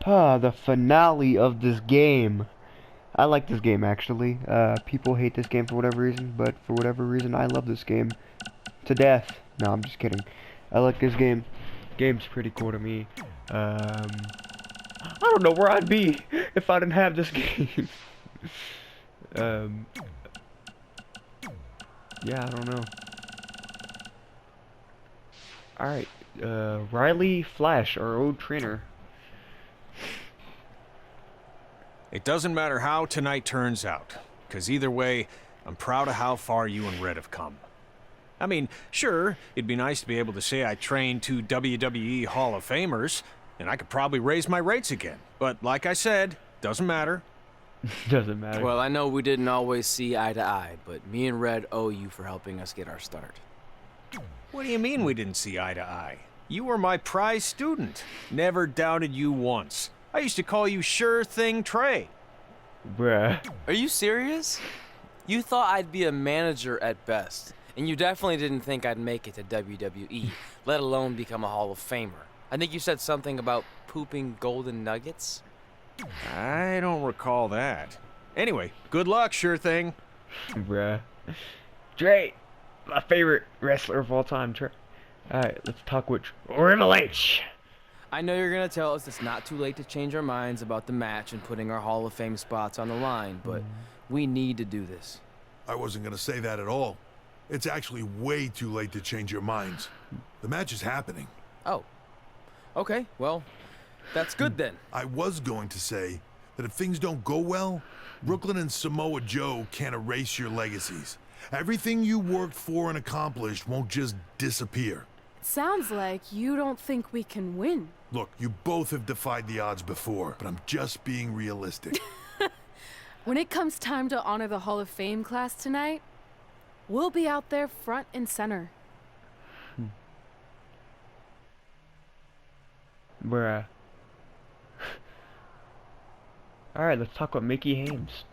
The finale of this game. I like this game actually. People hate this game for whatever reason, but for whatever reason I love this game to death. No, I'm just kidding. I like this game. Game's pretty cool to me. I don't know where I'd be if I didn't have this game. Yeah, I don't know. Alright, Riley Flash, our old trainer. It doesn't matter how tonight turns out, because either way, I'm proud of how far you and Red have come. I mean, sure, it'd be nice to be able to say I trained two WWE Hall of Famers, and I could probably raise my rates again. But like I said, doesn't matter. Doesn't matter. Well, I know we didn't always see eye to eye, but me and Red owe you for helping us get our start. What do you mean we didn't see eye to eye? You were my prize student. Never doubted you once. I used to call you Sure Thing Trey. Bruh. Are you serious? You thought I'd be a manager at best, and you definitely didn't think I'd make it to WWE, let alone become a Hall of Famer. I think you said something about pooping golden nuggets? I don't recall that. Anyway, good luck, Sure Thing. Bruh. Trey, my favorite wrestler of all time, Trey. Alright, let's talk with Triple H. I know you're gonna tell us it's not too late to change our minds about the match and putting our Hall of Fame spots on the line, but we need to do this. I wasn't gonna say that at all. It's actually way too late to change your minds. The match is happening. Oh. Okay, well, that's good then. I was going to say that if things don't go well, Brooklyn and Samoa Joe can't erase your legacies. Everything you worked for and accomplished won't just disappear. Sounds like you don't think we can win. Look, you both have defied the odds before, but I'm just being realistic. When it comes time to honor the Hall of Fame class tonight, we'll be out there front and center. Bruh. Alright, let's talk about Mickey Hames.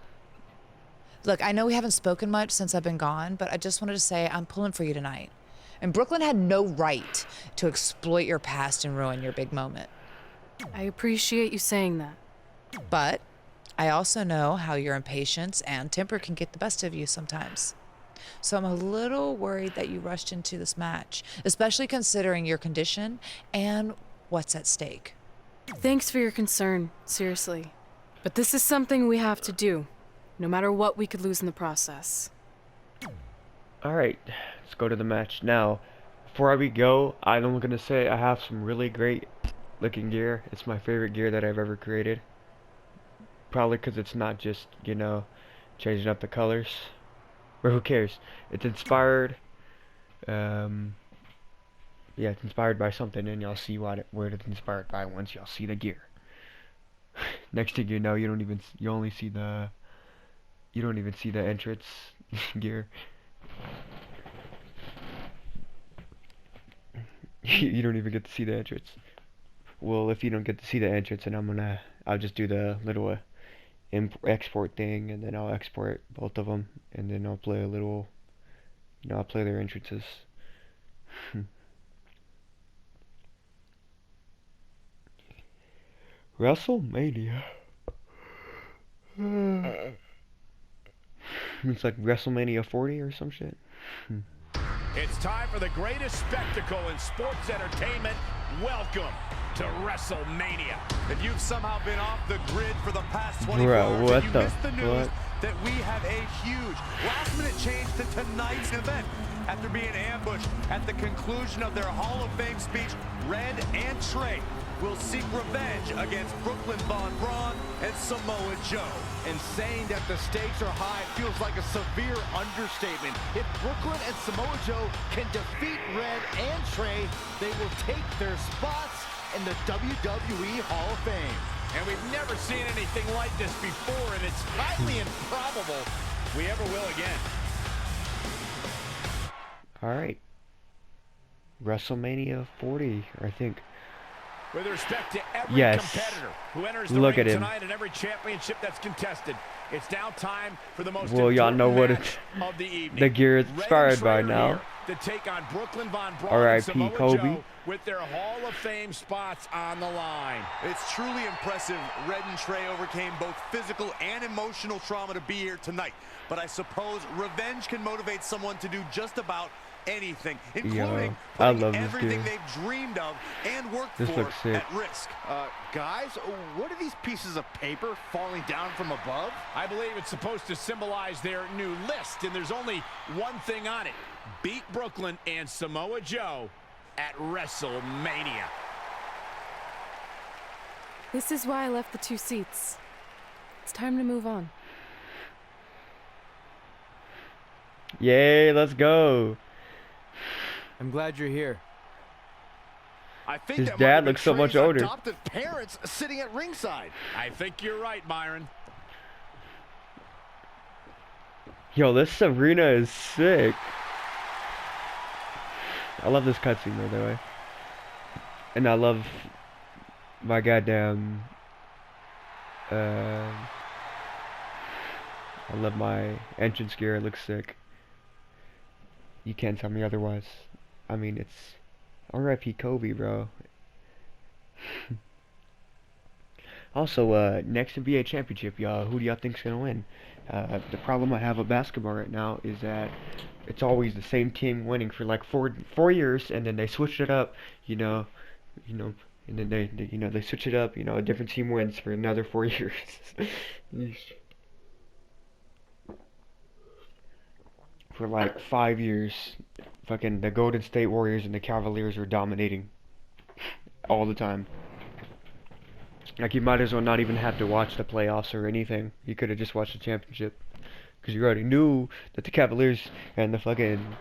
Look, I know we haven't spoken much since I've been gone, but I just wanted to say I'm pulling for you tonight. And Brooklyn had no right to exploit your past and ruin your big moment. I appreciate you saying that. But I also know how your impatience and temper can get the best of you sometimes. So I'm a little worried that you rushed into this match, especially considering your condition and what's at stake. Thanks for your concern, seriously. But this is something we have to do, no matter what we could lose in the process. Alright, let's go to the match. Now, before we go, I'm gonna say I have some really great looking gear. It's my favorite gear that I've ever created. Probably because it's not just, you know, changing up the colors. Or who cares? It's inspired. Yeah, it's inspired by something, and y'all see what it's inspired by once y'all see the gear. Next thing you know, you don't even see the entrance gear. You don't even get to see the entrance. Well, if you don't get to see the entrance, then I'll just do the little export thing, and then I'll export both of them, and then I'll play a little, I'll play their entrances. WrestleMania. It's like WrestleMania 40 or some shit. It's time for the greatest spectacle in sports entertainment. Welcome to WrestleMania. If you've somehow been off the grid for the past 24 hours, and you missed the news that we have a huge last-minute change to tonight's event. After being ambushed at the conclusion of their Hall of Fame speech, Red and Trey will seek revenge against Brooklyn Von Braun and Samoa Joe. And saying that the stakes are high feels like a severe understatement. If Brooklyn and Samoa Joe can defeat Red and Trey, they will take their spots in the WWE Hall of Fame. And we've never seen anything like this before, and it's highly improbable we ever will again. Alright. WrestleMania 40, I think. With respect to every competitor who enters the ring tonight and every championship that's contested, it's now time for the most important match of the evening. The gear is inspired by now. to take on Brooklyn Von Braun and R.I.P. Samoa Kobe. Joe with their Hall of Fame spots on the line. It's truly impressive Red and Trey overcame both physical and emotional trauma to be here tonight. But I suppose revenge can motivate someone to do just about anything, including I putting love this everything gear. they've dreamed of and worked This for looks sick. at risk. Guys, what are these pieces of paper falling down from above? I believe it's supposed to symbolize their new list, and there's only one thing on it. Beat Brooklyn and Samoa Joe at WrestleMania. This is why I left the 2 seats. It's time to move on. Yay, let's go. I'm glad you're here. I think His that dad might have been looks so much Trey's older. adoptive parents sitting at ringside. I think you're right, Byron. Yo, this arena is sick. I love this cutscene, by the way. And I love my goddamn... I love my entrance gear. It looks sick. You can't tell me otherwise. I mean, it's R.I.P. Kobe, bro. Also, next NBA championship, y'all. Who do y'all think's gonna win? The problem I have with basketball right now is that it's always the same team winning for like four years, and then they switch it up, you know, and then they switch it up, a different team wins for another 4 years. For like 5 years, fucking the Golden State Warriors and the Cavaliers are dominating all the time. Like, you might as well not even have to watch the playoffs or anything. You could have just watched the championship, because you already knew that the Cavaliers and the fucking...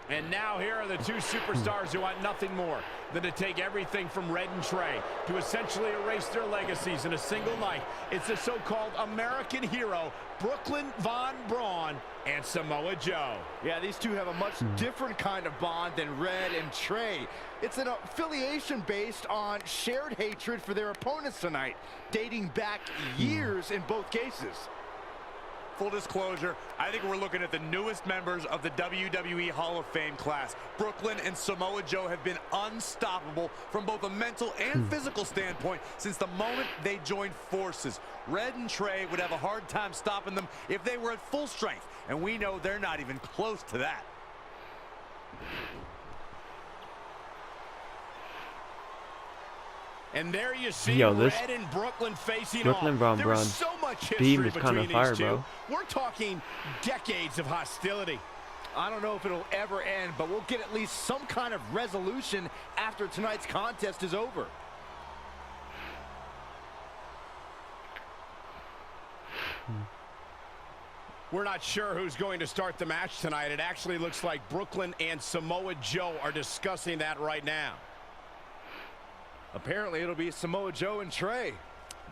And now here are the 2 superstars who want nothing more than to take everything from Red and Trey to essentially erase their legacies in a single night. It's the so-called American hero, Brooklyn Von Braun and Samoa Joe. Yeah, these two have a much different kind of bond than Red and Trey. It's an affiliation based on shared hatred for their opponents tonight, dating back years in both cases. Full disclosure, I think we're looking at the newest members of the WWE Hall of Fame class. Brooklyn and Samoa Joe have been unstoppable from both a mental and physical standpoint since the moment they joined forces. Red and Trey would have a hard time stopping them if they were at full strength, and we know they're not even close to that. And there you see this Red and Brooklyn facing Brooklyn off. Von There's Braun so much theme history is kind of between fire, these two. bro. We're talking decades of hostility. I don't know if it'll ever end, but we'll get at least some kind of resolution after tonight's contest is over. We're not sure who's going to start the match tonight. It actually looks like Brooklyn and Samoa Joe are discussing that right now. Apparently, it'll be Samoa Joe and Trey.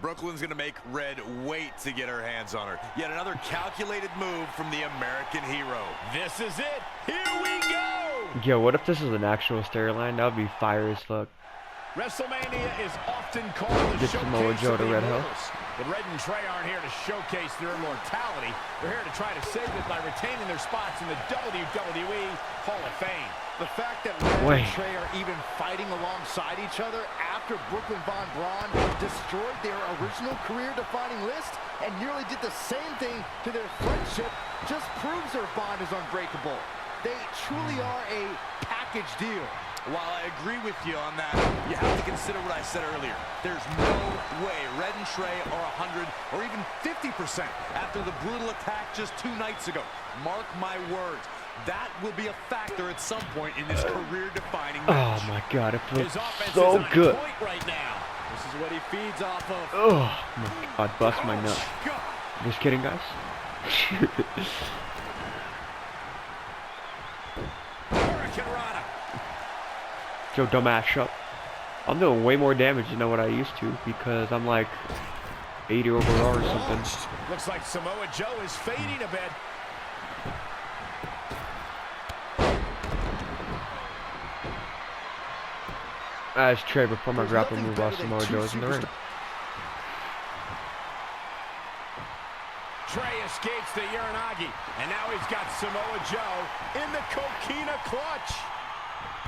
Brooklyn's going to make Red wait to get her hands on her. Yet another calculated move from the American hero. This is it. Here we go. Yo, what if this is an actual storyline? That would be fire as fuck. WrestleMania is often called the Get Samoa showcase Joe of to the Red Hill. immortals. But Red and Trey aren't here to showcase their immortality. They're here to try to save it by retaining their spots in the WWE Hall of Fame. The fact that Red and Trey are even fighting alongside each other after Brooklyn Von Braun destroyed their original career-defining list and nearly did the same thing to their friendship just proves their bond is unbreakable. They truly are a package deal. While I agree with you on that, you have to consider what I said earlier. There's no way Red and Trey are 100 or even 50% after the brutal attack just 2 nights ago. Mark my words. That will be a factor at some point in this career-defining match. Oh my god, it feels His offense so is on good. point right now. This is what he feeds off of. Oh my god, bust my nut. Just kidding, guys. Hurricane Rana. Yo, dumbass, shut. I'm doing way more damage than what I used to because I'm like 80 overall or something. Looks like Samoa Joe is fading a bit. As Trey before my grapple move while Samoa Joe is in the ring. Trey escapes the Uranagi, and now he's got Samoa Joe in the Coquina clutch.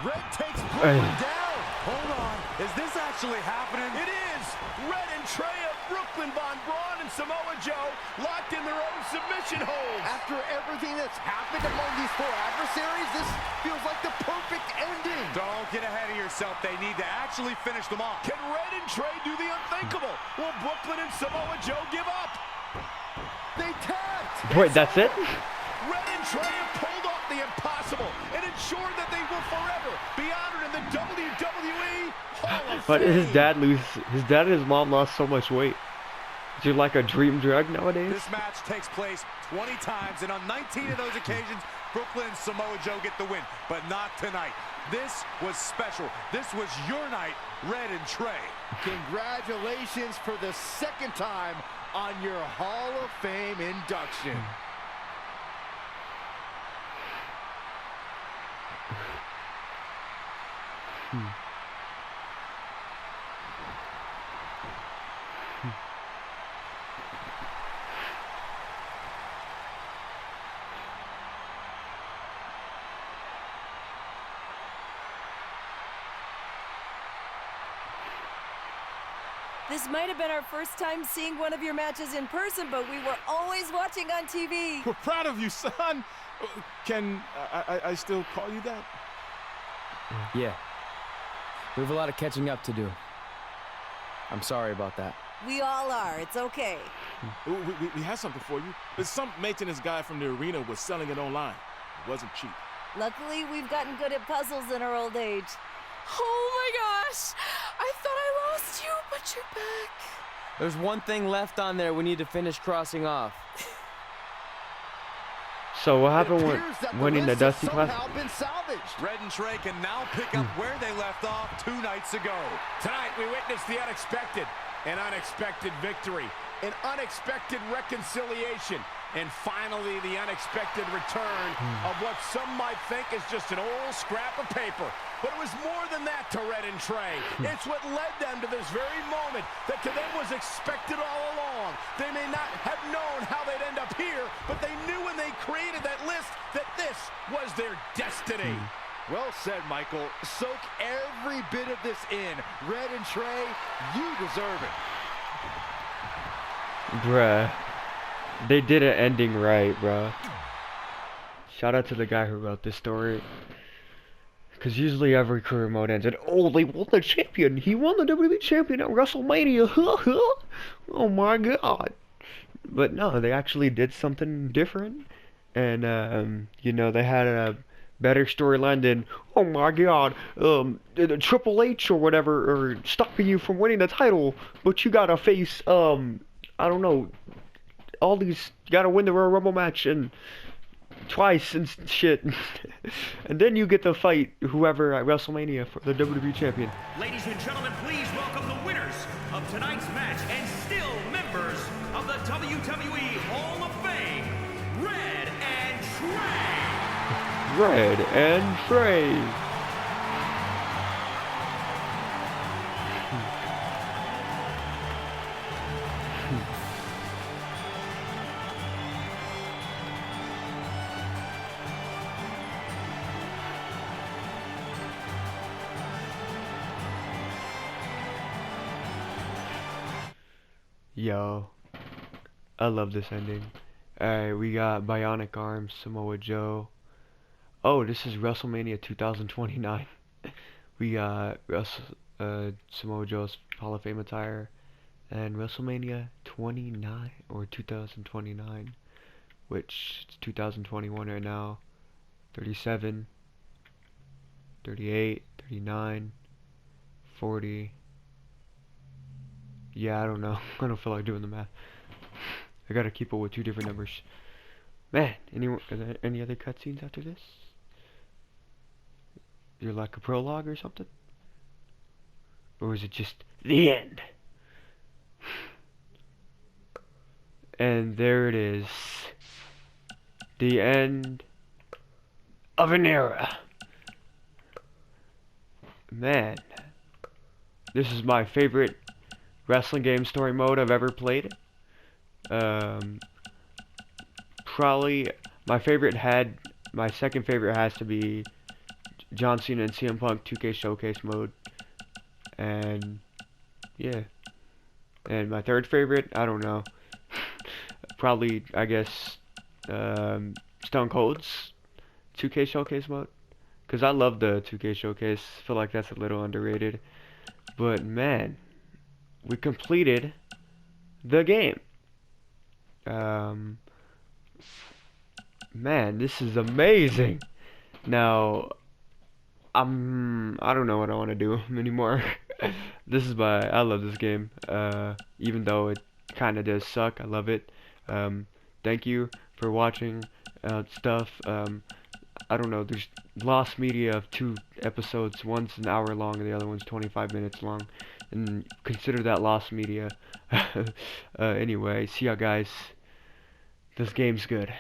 Red takes Brooklyn down. Hold on. Is this actually happening? It is. Red and Trey of Brooklyn, Von Braun, and Samoa Joe locked in their own submission holds. After everything that's happened among these four adversaries, this feels like the perfect ending. Don't get ahead of yourself. They need to actually finish them off. Can Red and Trey do the unthinkable? Will Brooklyn and Samoa Joe give up? They tapped. Wait, that's it? Red and Trey have pulled off the impossible and ensured that they will forever be honored in the WWE Hall of But Fame. his dad and his mom lost so much weight. Is it like a dream drug nowadays? This match takes place 20 times, and on 19 of those occasions, Brooklyn and Samoa Joe get the win, but not tonight. This was special. This was your night, Red and Trey. Congratulations for the second time on your Hall of Fame induction. This might have been our first time seeing one of your matches in person, but we were always watching on TV. We're proud of you, son. Can I still call you that? Yeah. We have a lot of catching up to do. I'm sorry about that. We all are. It's okay. We have something for you. There's some maintenance guy from the arena was selling it online. It wasn't cheap. Luckily, we've gotten good at puzzles in our old age. Oh my gosh! I thought I lost you, but you're back. There's one thing left on there we need to finish crossing off. So what happened when winning the Dusty Classic? Red and Trey can now pick up where they left off 2 nights ago. Tonight, we witnessed the unexpected, an unexpected victory, an unexpected reconciliation, and finally the unexpected return of what some might think is just an old scrap of paper. But it was more than that to Red and Trey. It's what led them to this very moment that to them was expected all along. They may not have known how they'd end up here, but they knew when they created that list that this was their destiny. Well said, Michael. Soak every bit of this in. Red and Trey, you deserve it. Bruh. They did an ending right, bruh. Shout out to the guy who wrote this story. Because usually every career mode ends and, oh, they won the champion. He won the WWE champion at WrestleMania. Oh my god. But no, they actually did something different. And, you know, they had a better storyline than, oh my god, Triple H or whatever, or stopping you from winning the title. But you gotta face, I don't know, all these, you gotta win the Royal Rumble match and twice and shit. And then you get to fight whoever at WrestleMania for the WWE champion. Ladies and gentlemen, please welcome the winners of tonight's match and still members of the WWE Hall of Fame, Red and Trey. Red and Trey. Yo, I love this ending. Alright, we got Bionic Arms, Samoa Joe. Oh, this is WrestleMania 2029. We got Samoa Joe's Hall of Fame attire. And WrestleMania 29, or 2029. Which, it's 2021 right now. 37, 38, 39, 40... Yeah, I don't know. I don't feel like doing the math. I gotta keep up with 2 different numbers. Man, are there any other cutscenes after this? Is there like a prologue or something? Or is it just the end? And there it is. The end of an era. Man. This is my favorite wrestling game story mode I've ever played. probably my second favorite has to be John Cena and CM Punk 2K Showcase mode, and yeah, and my third favorite, I don't know, probably I guess Stone Cold's 2K Showcase mode, because I love the 2K Showcase. I feel like that's a little underrated, but man, we completed the game. Man, this is amazing. Now, I don't know what I want to do anymore. I love this game. Even though it kind of does suck, I love it. Thank you for watching stuff. I don't know, there's lost media of 2 episodes. One's an hour long and the other one's 25 minutes long. And consider that lost media. Anyway, see ya guys. This game's good.